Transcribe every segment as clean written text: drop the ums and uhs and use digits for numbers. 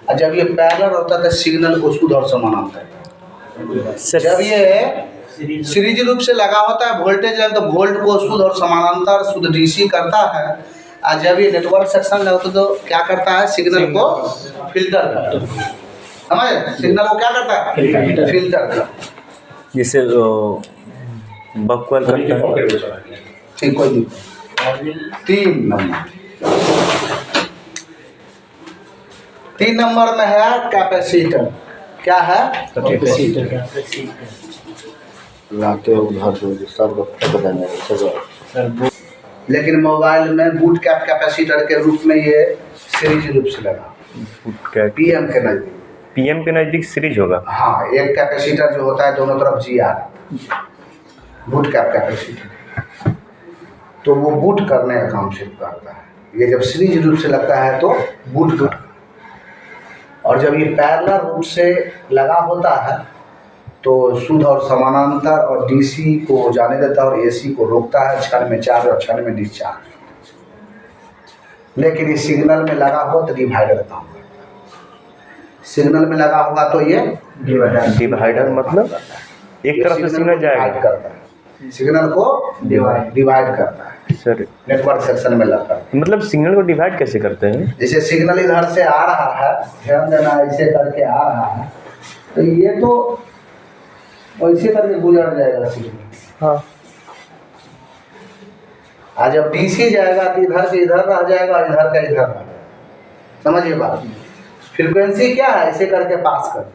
और जब ये पैरेलल होता है तो सिग्नल को शुद्ध और समानांतर। जब ये सीरीज रूप से लगा होता है वोल्टेज लाइन तो वोल्ट को शुद्ध और समानांतर शुद्ध डीसी करता है। और जब ये नेटवर्क सेक्शन लगता है तो क्या करता है, सिग्नल को फिल्टर करता है। समझ, सिग्नल को क्या करता है, फिल्टर करता है। जिसे बकवाल करता है। ठीक, कोई नहीं। 3 नंबर में है कैपेसिटर। क्या है, कैपेसिटर। लाते उधर सब लेकिन मोबाइल में बूट कैप कैपेसिटर के रूप में ये सीरीज रूप से लगा, पीएम के नजदीक। पीएम के नज़दीक सीरीज होगा। हाँ, एक कैपेसिटर जो होता है दोनों तरफ GR, बूट कैप कैपेसिटर, तो वो बूट करने का काम सिर्फ करता है। ये जब सीरीज रूप से लगता है तो बूट करता है। और जब ये पैरेलल रूप से लगा होता है तो शुद्ध और समानांतर और डीसी को जाने देता है और एसी को रोकता है, क्षण में चार्ज और क्षण में डिस्चार्ज। लेकिन इस सिग्नल में लगा हो तो डिवाइडर काम करता है। सिग्नल में लगा होगा तो ये डिवाइडर मतलब एक तरफ से सिग्नल जाएगा, करता है, सिग्नल को डिवाइड करता है सर। नेटवर्क सेक्शन में लगता है। मतलब सिग्नल को डिवाइड कैसे करते हैं? जैसे सिग्नल इधर से आ रहा है, ध्यान देना, ऐसे करके आ रहा है तो ये तो वैसे करके गुजर जाएगा सिग्नल। हाँ। आज जब डीसी जाएगा तो इधर से इधर रह जाएगा, इधर का इधर रह जाएगा। समझिए बात। फ्रीक्वेंसी क्या है, ऐसे करके पास कर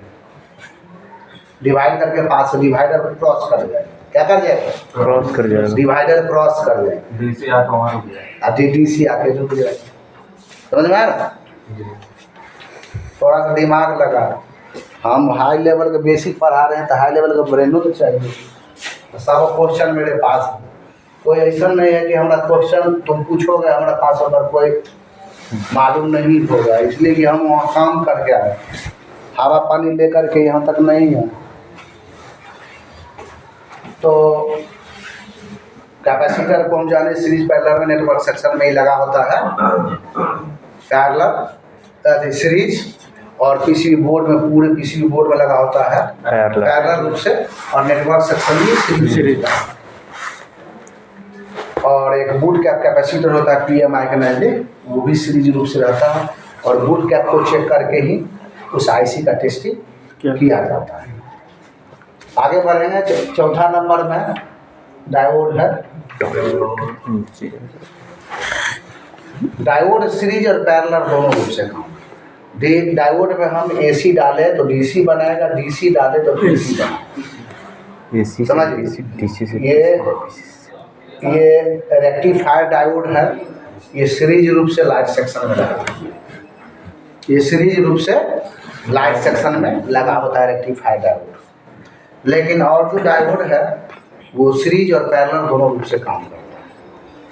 डिवाइड करके पास, डिवाइडर क्रॉस कर जाएगा। क्या कर जाएगा, क्रॉस कर जाएगा, डिवाइडर क्रॉस कर जाएगा, डीसी आके वहाँ रुक जाएगा, डीसी आके रुक जाएगा। समझ में आ रहा? थोड़ा सा दिमाग लगा। हम हाई लेवल का बेसिक पढ़ा रहे हैं तो हाई लेवल का ब्रेनों तो चाहिए। सब क्वेश्चन मेरे पास है, कोई ऐसा नहीं है कि हमारा क्वेश्चन तुम पूछोगे हमारे पास अगर कोई मालूम नहीं होगा, इसलिए कि हम वहाँ काम करके आए, हवा पानी लेकर के यहाँ तक नहीं है। तो कैपेसिटर को हम जाने सीरीज पैरेलल में नेटवर्क सेक्शन में ही लगा होता है, पैरेलल सीरीज, और पीसीबी बोर्ड में, पूरे पीसीबी बोर्ड में लगा होता है पैरेलल रूप से, और नेटवर्क सेक्शन में सीरीज। और एक बूट कैप कैपेसिटर होता है पीएमआई के नजदीक, वो भी सीरीज रूप से रहता है। और बूट कैप को चेक करके ही उस आईसी का टेस्टिंग किया जाता है। आगे बढ़ेंगे। चौथा नंबर में डायोड है। डायोड सीरीज और पैरेलल दोनों रूप से काम। डायोड में हम एसी डाले तो डीसी बनाएगा, डीसी डाले तो डीसी बनाएगा। समझ, डीसी से ये रेक्टिफायर डायोड है। ये सीरीज रूप से लाइट सेक्शन में लगा, ये सीरीज रूप से लाइट सेक्शन में लगा होता है रेक्टिफायर डायोड। लेकिन और जो डायोड है वो सीरीज और पैरेलल दोनों रूप से काम करता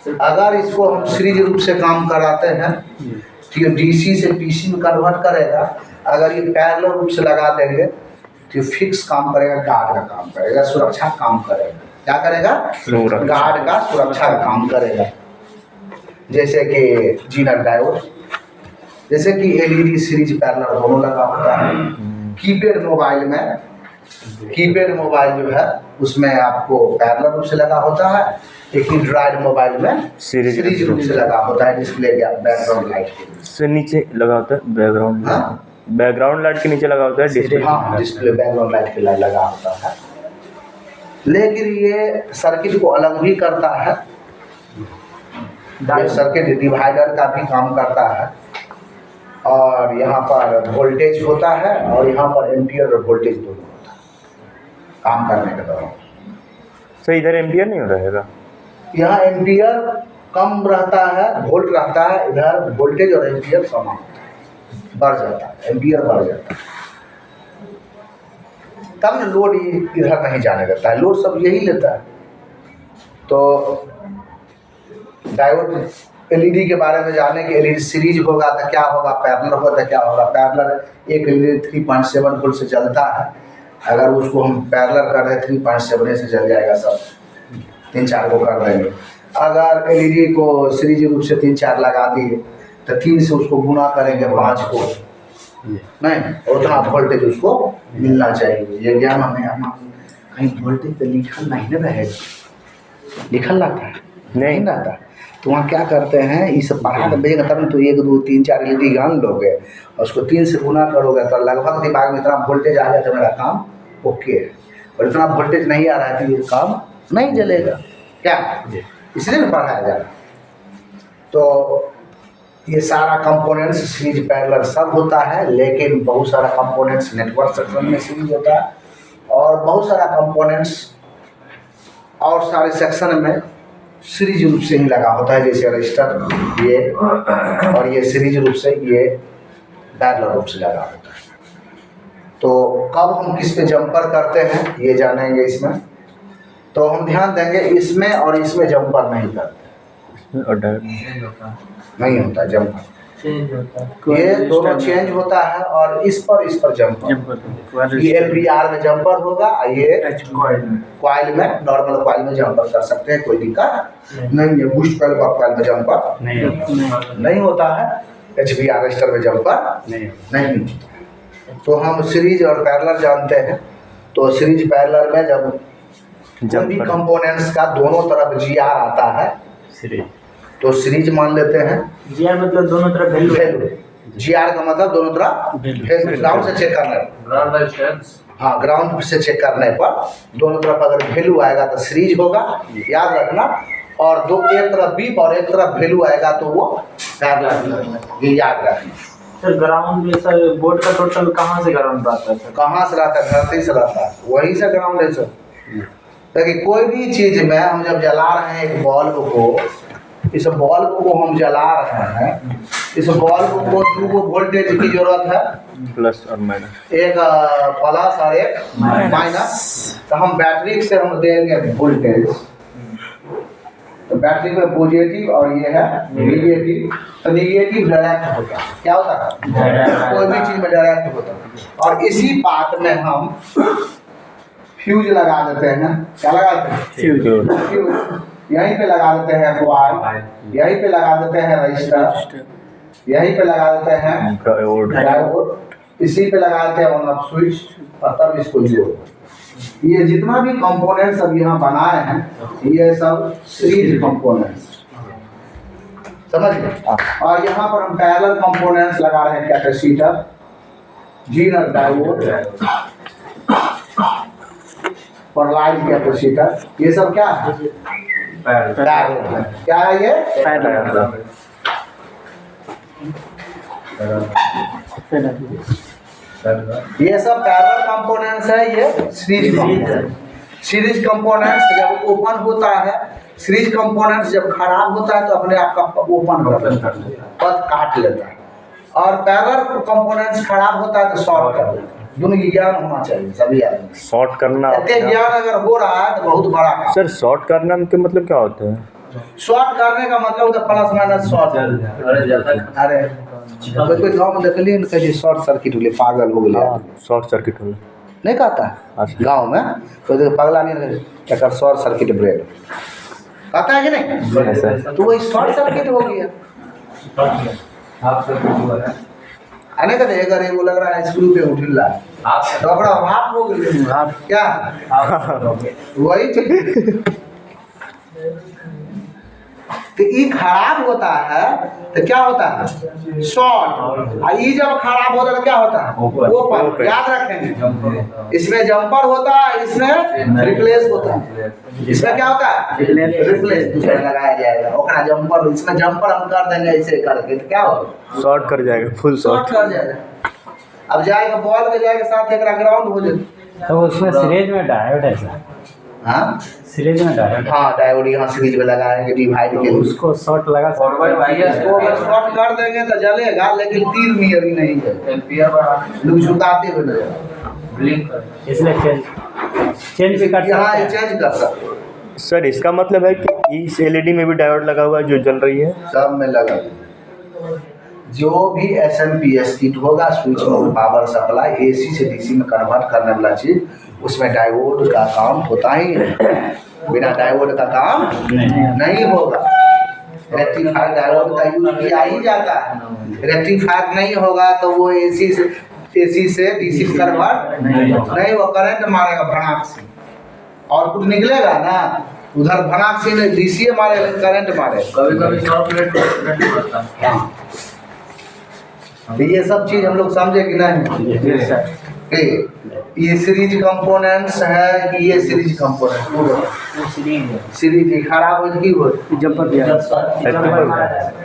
है। अगर इसको हम सीरीज रूप से काम कराते हैं तो ये डीसी से पीसी में कन्वर्ट करेगा। अगर ये पैरेलल रूप से लगा देंगे तो फिक्स काम करेगा, गार्ड का काम करेगा, सुरक्षा काम करेगा। क्या करेगा, गार्ड का सुरक्षा का काम करेगा। जैसे कि जीनर डायोड, जैसे कि एलईडी सीरीज पैरेलल दोनों लगा होता है। कीपैड मोबाइल में, कीपैड मोबाइल जो है उसमें आपको पैरेलल रूप से लगा होता है, एक एंड्रॉइड मोबाइल में सीरीज रूप से लगा होता है। डिस्प्ले के बैकग्राउंड लाइट से नीचे लगा होता है, बैकग्राउंड, बैकग्राउंड लाइट के नीचे लगा होता है डिस्प्ले। हाँ, डिस्प्ले बैकग्राउंड लाइट के लिए लगा होता है। लेकिन ये सर्किट को अलग भी करता है। ये सर्किट डिवाइडर का भी काम करता है। और यहाँ पर वोल्टेज होता है और यहाँ पर एम्पियर और वोल्टेज दोनों होता है काम करने के दौरान। तो इधर एम्पियर नहीं रहेगा, यहाँ एम्पियर कम रहता है, वोल्ट रहता है। इधर वोल्टेज और एम्पियर समान होता है, बढ़ जाता है, एम्पियर बढ़ जाता है। तब न लोड इधर नहीं जाने देता है, लोड सब यही लेता है। तो डायोड एलईडी के बारे में जाने कि एलईडी सीरीज होगा तो क्या होगा, पैरेलल होगा तो क्या होगा। पैरेलल एक एलईडी 3.7 वोल्ट से जलता है। अगर उसको हम पैरेलल कर दें 3.7 से जल जाएगा, सब 3-4 को कर देंगे। अगर एलईडी को सीरीज रूप से 3-4 लगा दिए तो 3 से उसको गुना करेंगे 5 को, नहीं, उतना वोल्टेज उसको मिलना चाहिए। ये ज्ञान हमें कहीं वोल्टेज तो लिखल नहीं ना रहेगा, लिखल रहता है नहीं रहता। तो वहाँ क्या करते हैं, इस बढ़ा के भेजेंगे तब तो 1 2 3 4 एलईडी गन लोगे और उसको 3 से गुना करोगे तो लगभग दिमाग में इतना वोल्टेज आ गया तो मेरा काम ओके है। और इतना वोल्टेज नहीं आ रहा है तो ये काम नहीं जलेगा क्या, इसलिए ना पढ़ाया जा रहा। तो ये सारा कंपोनेंट्स सीरीज पैरेलल सब होता है, लेकिन बहुत सारा कंपोनेंट्स नेटवर्क सेक्शन में सीरीज होता है और बहुत सारा कंपोनेंट्स और सारे सेक्शन में सीरीज रूप से ही लगा होता है। जैसे रजिस्टर ये और ये सीरीज रूप से, ये पैरेलल रूप से लगा होता है। तो कब हम किस पे जंपर करते हैं ये जानेंगे इसमें। तो हम ध्यान देंगे इसमें और इसमें जंपर नहीं करते, नहीं होता जंपर, ये दोनों चेंज होता है और इस पर जंपर। ये LPR में जंपर होगा, ये कॉइल में, नॉर्मल कॉइल में जंपर कर सकते हैं, कोई दिक्कत नहीं है। बूस्ट कॉइल में जंपर नहीं होता है, HBR रजिस्टर में जंपर नहीं होता। तो हम सीरीज और पैरेलल जानते हैं। तो सीरीज पैरेलल में जब कोई भी कंपोनेंट्स का दोनों तरफ GR आता है तो सीरीज मान लेते हैं। GR मतलब दोनों तरफ वैल्यू, GR का मतलब दोनों तरफ वैल्यू, ग्राउंड से चेक करने पर, हाँ ग्राउंड से चेक करने पर दोनों तरफ अगर वैल्यू आएगा तो सीरीज होगा, याद रखना। और एक तरफ बीप और एक तरफ वैल्यू आएगा तो वो पैरेलल, ये याद रखना। सर ग्राउंड में सर बोर्ड का टोटल कहाँ से ग्राउंड रहता है सर? कहाँ से रहता है? धरती से रहता है, वहीं से ग्राउंड है सर। देखिए कोई भी चीज़ में हम जब जला रहे हैं एक बल्ब को, इस बल्ब को हम जला रहे हैं, इस बल्ब को 2 वोल्टेज की जरूरत है, प्लस और माइनस, एक प्लस और एक माइनस। तो हम बैटरी से हम देंगे वोल्टेज, तो बैटरी में पॉजिटिव और ये है नेगेटिव। तो नेगेटिव डायरेक्ट होता है, क्या होता है? कोई भी चीज़ में डायरेक्ट होता है। और इसी बात में हम फ्यूज लगा देते हैं, क्या लगाते हैं? फ्यूज यहीं पे लगा देते हैं, कॉइल यहीं पे लगा देते हैं, रजिस्टर यहीं पे लगा देते हैं, डायोड इसी पे लगा देते हैं, ऑन ऑफ स्विच, और तब इसको जोड़। ये जितना भी कंपोनेंट्स अब यहाँ बनाए हैं ये सब सीरीज कंपोनेंट्स, समझ गए। और यहाँ पर हम पैरेलल कंपोनेंट्स लगा रहे हैं, कैपेसिटर, जीनर डायोड और लाइट कैपेसिटर, ये सब क्या है? पैरेलल। क्या है ये? पैरेलल। ये सब पैरेलल कंपोनेंट्स है, ये सीरीज कंपोनेंट्स। सीरीज कंपोनेंट्स जब ओपन होता है, सीरीज कंपोनेंट्स जब खराब होता है तो अपने आप का ओपन कर देता है, पथ काट लेता है। और पैरेलल कंपोनेंट्स खराब होता है तो शॉर्ट कर देता है। दोनों की ज्ञान होना चाहिए सभी आदमी। शॉर्ट करना, ज्ञान अगर हो रहा है तो बहुत बड़ा काम। सर शॉर्ट करना के मतलब क्या होता है? शॉर्ट करने का मतलब होता है प्लस माइनस शॉर्ट। अरे कोई गाँव में देख ली कहीं शॉर्ट सर्किट हो गया, पागल हो गया, शॉर्ट सर्किट हो नहीं कहता है गाँव में, तो पगला नहीं क्या शॉर्ट सर्किट ब्रेड कहता है कि नहीं? तो वही शॉर्ट सर्किट हो गया। अने कहते अगर ये वो लग रहा है स्क्रू पे उठिल रहा है तो अपना भाप हो गया, क्या वही चीज। तो ये खराब होता है तो क्या होता है? शॉर्ट। और ये जब खराब होता है तो क्या होता है? ओपन। याद रखेंगे, इसमें जंपर होता है, इसमें रिप्लेस होता है। इसमें क्या होता है? रिप्लेस दूसरा लगाया जाएगा, ओकरा जंपर। इसमें जंपर हम कर देंगे ऐसे करके तो क्या होगा? शॉर्ट कर जाएगा, फुल शॉर्ट कर जाएगा। अब जाएगा बॉल के जाएगा साथ एक ग्राउंड हो जाएगा। तो उसमें सीरीज में डायोड है सर? हाँ सीरीज में डायोड, हाँ डायोड यहाँ सीरीज में लगाएंगे डिवाइड के लिए। उसको शॉर्ट लगा सकते हैं। इसको अगर शॉर्ट कर देंगे तो जलेगा, लेकिन तीर नियर ही नहीं है, लोग झुकाते हुए नजर, इसलिए चेंज भी कर यहाँ सकते हैं। चेंज कर सकते हैं। सर इसका मतलब है कि इस एलईडी में भी डायोड लगा हुआ है जो जल रही है? सब में लगा। जो भी SMPS किट होगा, स्विच में पावर सप्लाई AC से DC में कन्वर्ट करने वाला चीज, उसमें डायोड का काम होता ही है। बिना डायोड का काम नहीं होगा। रेक्टिफायर डायोड का यूज किया ही जाता है। रेक्टिफायर नहीं होगा तो वो एसी से डीसी कन्वर्ट नहीं, वो करंट मारेगा भड़ाक से, और कुछ निकलेगा ना उधर भड़ाक से नहीं, डीसी मारे करंट मारे। कभी कभी 100 प्लेट करता है। हाँ, तो ये सब चीज हम लोग समझे कि नहीं? ये सीरीज कंपोनेंट्स है कि ये सीरीज कंपोनेंट सीरीज खराब हो की हो जब पर दिया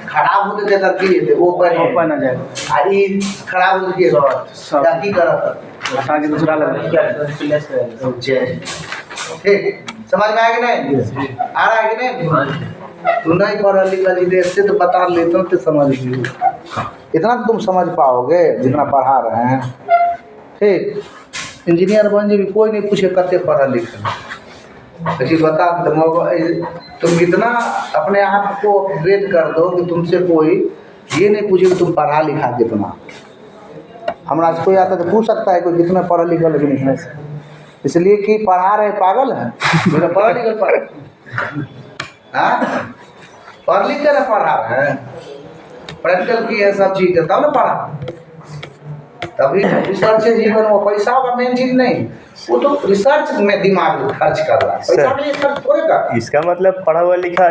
खराब होते थे तब की थे ओपन आ जाएगा। आ ई खराब हो की सब क्या की करत आगे दूसरा लगा ठीक समझ में आया कि नहीं? आ रहा है कि नहीं? तू नहीं पढ़ा लिखा जी देखते तो बता लेते तो समझ ली, इतना तो तुम समझ पाओगे जितना पढ़ा रहे हैं। ठीक, इंजीनियर बन जाए कोई नहीं पूछे कते पढ़ा लिखा, लेकिन बता तुम इतना अपने आप को अपग्रेड कर दो कि तुमसे कोई ये नहीं पूछे कि तुम पढ़ा लिखा कितना। हमारा से कोई आता तो पूछ सकता है कोई कितना पढ़ा लिखा, लेकिन नहीं है, इसलिए कि पढ़ा रहे पागल है मेरा पढ़ा लिखा पढ़ लिख कर पढ़ा रहे हैं, प्रैक्टिकल की है सब चीज़ तब ना पढ़ा, तभी रिसर्च जीवन वो पैसा का मेन चीज नहीं, वो तो रिसर्च में दिमाग खर्च कर रहा है, पैसा के लिए खर्च थोड़े कर। इसका मतलब पढ़ा हुआ लिखा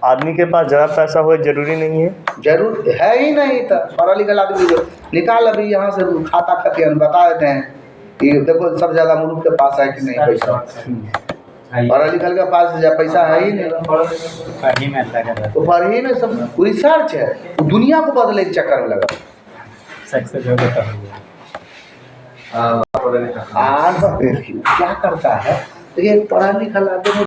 आदमी के पास ज़्यादा पैसा हो जरूरी नहीं है? जरूर है ही नहीं था, पढ़ा लिखा आदमी निकाल अभी यहाँ से खाता खतियान बता देते हैं कि देखो सब ज़्यादा मुल्क के पास है कि नहीं पैसा, पढ़ा लिखा के पास पैसा है ही नहीं, तो पढ़ ही में सब रिसर्च है, दुनिया को बदलने के चक्कर में लगा। क्या करता है, तो ये पढ़ा लिखा आदमी